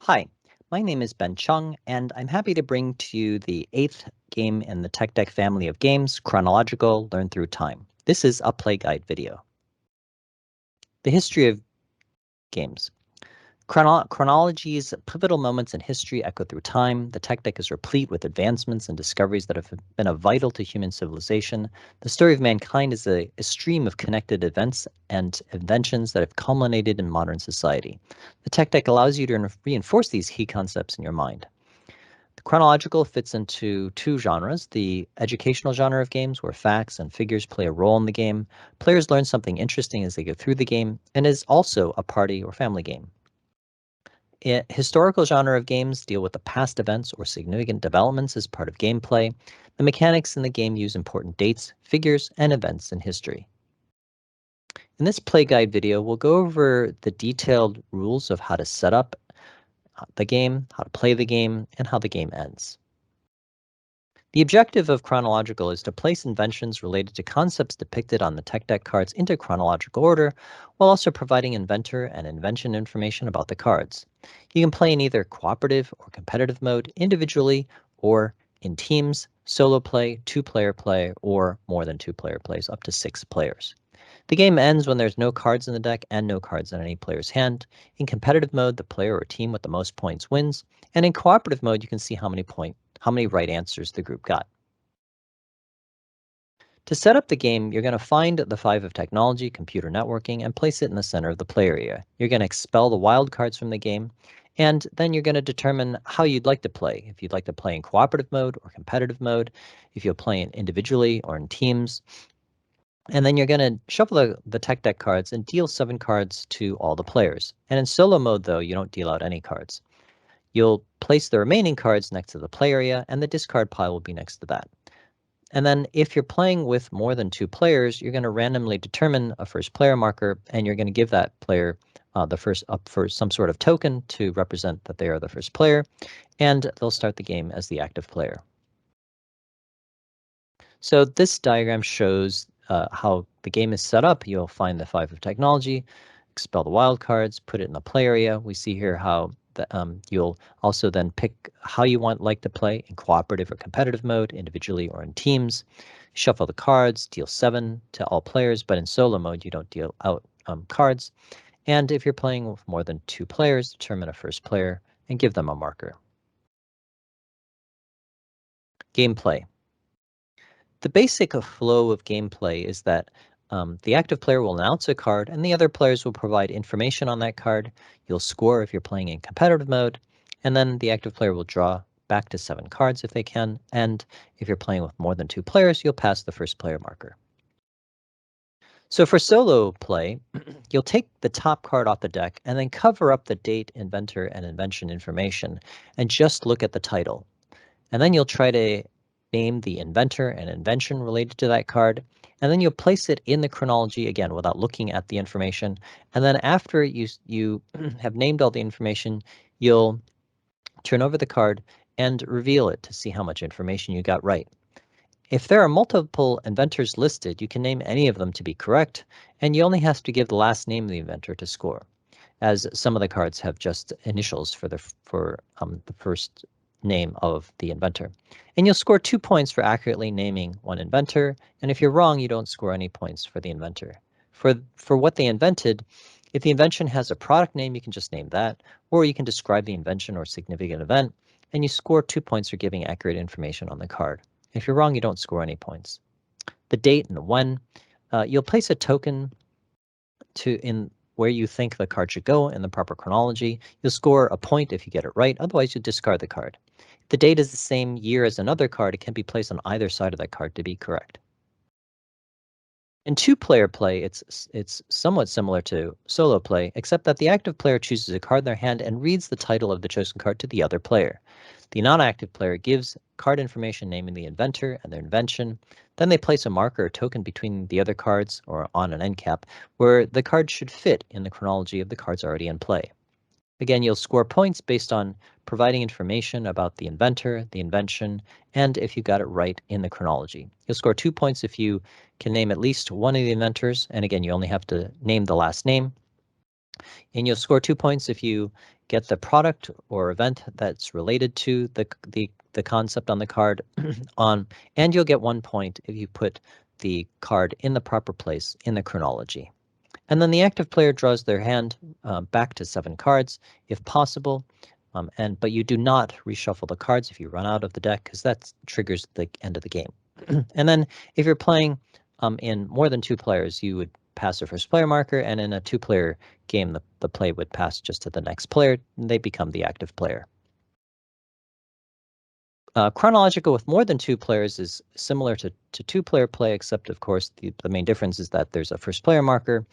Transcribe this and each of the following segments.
Hi, my name is Ben Chung, and I'm happy to bring to you the eighth game in the Tech Deck family of games, Chronological Learn Through Time. This is a play guide video. The history of games. Chronology's pivotal moments in history echo through time. The tech deck is replete with advancements and discoveries that have been vital to human civilization. The story of mankind is a stream of connected events and inventions that have culminated in modern society. The tech deck allows you to reinforce these key concepts in your mind. The chronological fits into two genres: the educational genre of games, where facts and figures play a role in the game. Players learn something interesting as they go through the game, and is also a party or family game. Historical genre of games deal with the past events or significant developments as part of gameplay. The mechanics in the game use important dates, figures, and events in history. In this play guide video, we'll go over the detailed rules of how to set up the game, how to play the game, and how the game ends. The objective of Chronological is to place inventions related to concepts depicted on the tech deck cards into chronological order, while also providing inventor and invention information about the cards. You can play in either cooperative or competitive mode, individually or in teams, solo play, two-player play, or more than two-player plays, up to 6 players. The game ends when there's no cards in the deck and no cards in any player's hand. In competitive mode, the player or team with the most points wins, and in cooperative mode, you can see how many right answers the group got. To set up the game, you're going to find the 5 of technology, computer networking, and place it in the center of the play area. You're going to expel the wild cards from the game, and then you're going to determine how you'd like to play. If you'd like to play in cooperative mode or competitive mode, if you'll play in individually or in teams. And then you're going to shuffle the tech deck cards and deal 7 cards to all the players. And in solo mode, though, you don't deal out any cards. You'll place the remaining cards next to the play area, and the discard pile will be next to that. And then if you're playing with more than 2 players, you're going to randomly determine a first player marker, and you're going to give that player the first up for some sort of token to represent that they are the first player, and they'll start the game as the active player. So this diagram shows how the game is set up. You'll find the 5 of technology, expel the wild cards, put it in the play area. We see here how you'll also then pick how you like to play in cooperative or competitive mode, individually or in teams. Shuffle the cards, deal 7 to all players, but in solo mode, you don't deal out cards. And if you're playing with more than 2 players, determine a first player and give them a marker. Gameplay. The basic flow of gameplay is that the active player will announce a card, and the other players will provide information on that card. You'll score if you're playing in competitive mode, and then the active player will draw back to 7 cards if they can, and if you're playing with more than 2 players, you'll pass the first player marker. So for solo play, you'll take the top card off the deck and then cover up the date, inventor, and invention information, and just look at the title. And then you'll try to name the inventor and invention related to that card, and then you'll place it in the chronology again without looking at the information. And then after you have named all the information, you'll turn over the card and reveal it to see how much information you got right. If there are multiple inventors listed, you can name any of them to be correct, and you only have to give the last name of the inventor to score, as some of the cards have just initials for the first name of the inventor. And you'll score 2 points for accurately naming one inventor, and if you're wrong, you don't score any points for the inventor. For what they invented, if the invention has a product name, you can just name that, or you can describe the invention or significant event, and you score 2 points for giving accurate information on the card. If you're wrong, you don't score any points. The date and the when. You'll place a token in where you think the card should go in the proper chronology. You'll score a point if you get it right, otherwise you discard the card. If the date is the same year as another card, it can be placed on either side of that card to be correct. In 2-player play, it's somewhat similar to solo play, except that the active player chooses a card in their hand and reads the title of the chosen card to the other player. The non-active player gives card information naming the inventor and their invention. Then they place a marker or token between the other cards, or on an end cap, where the card should fit in the chronology of the cards already in play. Again, you'll score points based on providing information about the inventor, the invention, and if you got it right in the chronology. You'll score 2 points if you can name at least one of the inventors, and again, you only have to name the last name. And you'll score 2 points if you get the product or event that's related to the concept on the card on, and you'll get 1 point if you put the card in the proper place in the chronology. And then the active player draws their hand back to 7 cards if possible, but you do not reshuffle the cards if you run out of the deck, because that triggers the end of the game. And then if you're playing in more than 2 players, you would pass a first player marker, and in a 2-player game, the play would pass just to the next player, and they become the active player. Chronological with more than 2 players is similar to 2-player play, except of course the main difference is that there's a first player marker,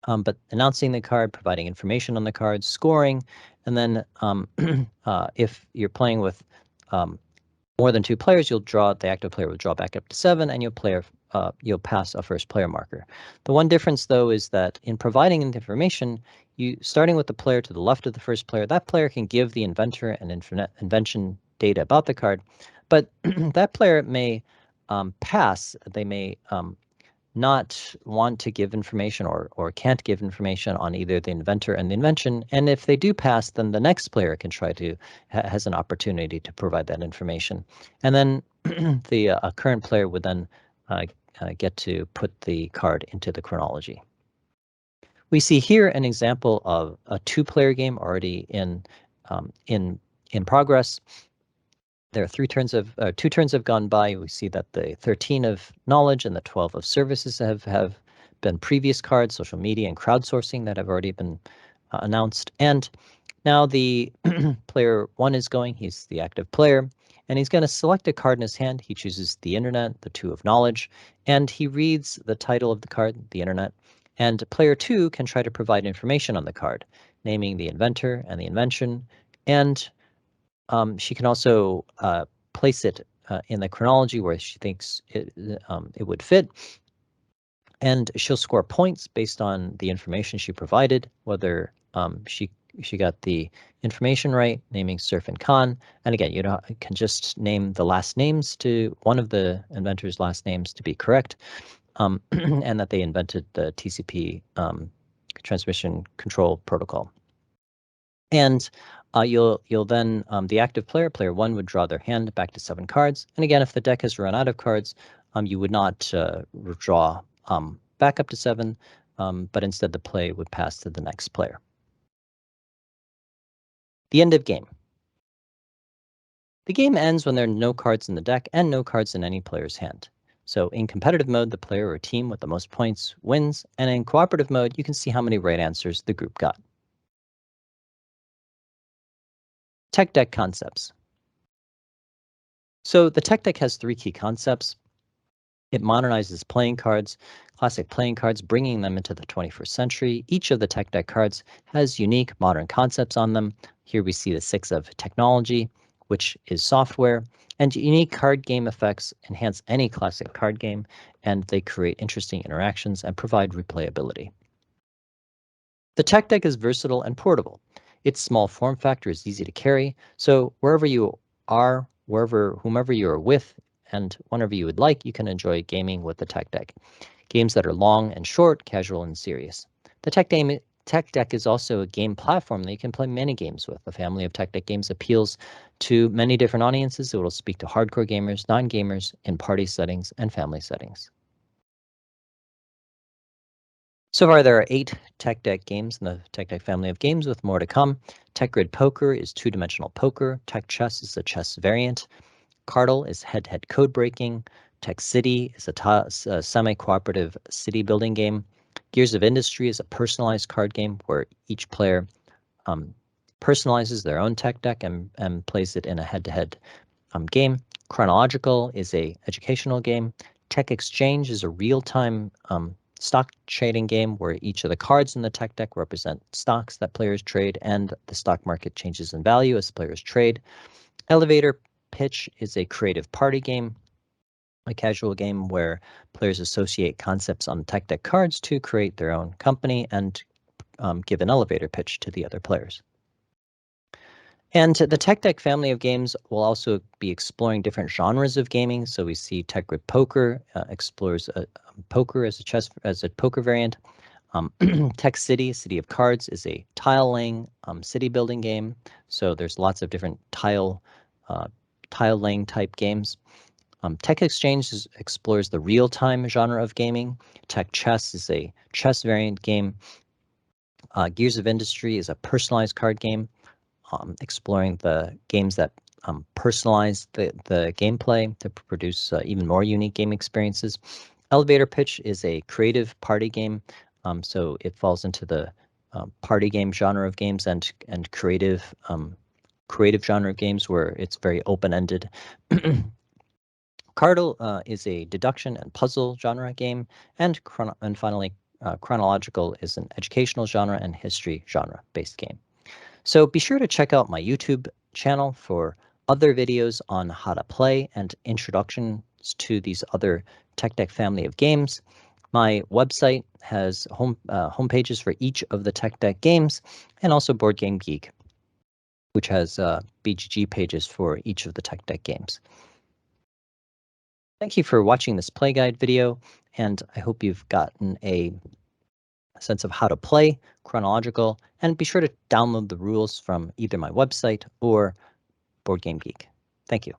but announcing the card, providing information on the card, scoring, and then if you're playing with more than 2 players, the active player will draw back up to 7, and you'll pass a first player marker. The one difference, though, is that in providing information, starting with the player to the left of the first player, that player can give the inventor an invention data about the card, but that player may pass. They may not want to give information or can't give information on either the inventor and the invention. And if they do pass, then the next player can try to has an opportunity to provide that information. And then the current player would then get to put the card into the chronology. We see here an example of a 2-player game already in progress. There are 2 turns have gone by. We see that the 13 of knowledge and the 12 of services have been previous cards, social media and crowdsourcing that have already been announced. And now the player 1 is going. He's the active player, and he's going to select a card in his hand. He chooses the internet, the 2 of knowledge, and he reads the title of the card, the internet. And player 2 can try to provide information on the card, naming the inventor and the invention, and she can also place it in the chronology where she thinks it would fit, and she'll score points based on the information she provided, whether she got the information right, naming Surf and Khan. And again, you can just name the last names to one of the inventor's last names to be correct, and that they invented the TCP transmission control protocol. And you'll then the active player, player 1, would draw their hand back to 7 cards. And again, if the deck has run out of cards, you would not draw back up to 7, but instead the play would pass to the next player. The end of game. The game ends when there are no cards in the deck and no cards in any player's hand. So in competitive mode, the player or team with the most points wins, and in cooperative mode, you can see how many right answers the group got. Tech deck concepts. So the tech deck has 3 key concepts. It modernizes playing cards, classic playing cards, bringing them into the 21st century. Each of the tech deck cards has unique modern concepts on them. Here we see the 6 of technology, which is software, and unique card game effects enhance any classic card game, and they create interesting interactions and provide replayability. The tech deck is versatile and portable. Its small form factor is easy to carry, so wherever you are, whomever you are with, and whenever you would like, you can enjoy gaming with the tech deck. Games that are long and short, casual and serious. The tech deck is also a game platform that you can play many games with. The family of tech deck games appeals to many different audiences. It will speak to hardcore gamers, non-gamers, in party settings and family settings. So far, there are 8 tech deck games in the tech deck family of games, with more to come. Tech Grid Poker is 2-dimensional poker. Tech Chess is a chess variant. Cardle is head-to-head code breaking. Tech City is a semi-cooperative city building game. Gears of Industry is a personalized card game where each player personalizes their own tech deck and plays it in a head-to-head game. Chronological is a educational game. Tech Exchange is a real-time stock trading game where each of the cards in the tech deck represent stocks that players trade, and the stock market changes in value as players trade. Elevator Pitch is a creative party game, a casual game where players associate concepts on tech deck cards to create their own company and give an elevator pitch to the other players. And the tech deck family of games will also be exploring different genres of gaming. So we see Tech Grid Poker explores poker as a poker variant. Tech City, City of Cards, is a tile-laying city building game. So there's lots of different tile-laying type games. Tech Exchange explores the real-time genre of gaming. Tech Chess is a chess variant game. Gears of Industry is a personalized card game, exploring the games that personalize the gameplay to produce even more unique game experiences. Elevator Pitch is a creative party game, so it falls into the party game genre of games and creative genre of games where it's very open-ended. Cardle is a deduction and puzzle genre game, and finally, Chronological is an educational genre and history genre-based game. So be sure to check out my YouTube channel for other videos on how to play and introductions to these other Tech Deck family of games. My website has home pages for each of the Tech Deck games, and also Board Game Geek, which has BGG pages for each of the Tech Deck games. Thank you for watching this play guide video, and I hope you've gotten a sense of how to play Chronological, and be sure to download the rules from either my website or Board Game Geek. Thank you.